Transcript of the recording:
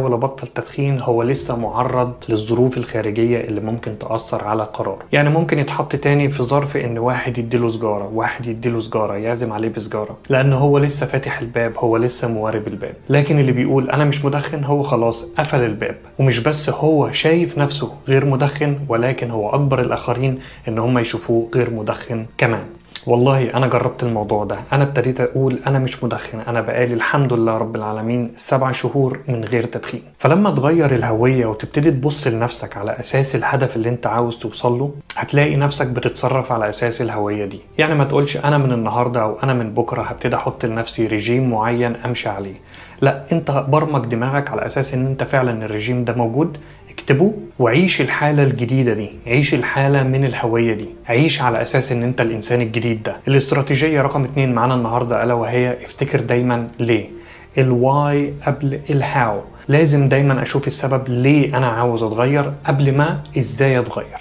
حاول ابطل تدخين هو لسه معرض للظروف الخارجية اللي ممكن تأثر على قراره. يعني ممكن يتحط تاني في ظرف ان واحد يديله سجارة، واحد يديله سجارة، يعزم عليه بسجارة، لان هو لسه فاتح الباب، هو لسه موارب الباب. لكن اللي بيقول انا مش مدخن هو خلاص قفل الباب، ومش بس هو شايف نفسه غير مدخن، ولكن هو اجبر الاخرين ان هم يشوفوه غير مدخن كمان. والله انا جربت الموضوع ده، انا ابتديت اقول انا مش مدخن، انا بقالي الحمد لله رب العالمين 7 شهور من غير تدخين. فلما تغير الهوية وتبتدي تبص لنفسك على اساس الهدف اللي انت عاوز توصل له، هتلاقي نفسك بتتصرف على اساس الهوية دي. يعني ما تقولش انا من النهاردة او انا من بكرة هبتدي احط لنفسي ريجيم معين امشي عليه، لا، انت برمج دماغك على اساس ان انت فعلا الرجيم ده موجود، اكتبه وعيش الحالة الجديدة دي، عيش الحالة من الهوية دي، عيش على أساس إن أنت الإنسان الجديد ده. الاستراتيجية رقم 2 معانا النهاردة ألا وهي افتكر دايما ليه. الواي قبل الهاو. لازم دايما أشوف السبب ليه أنا عاوز أتغير قبل ما إزاي أتغير.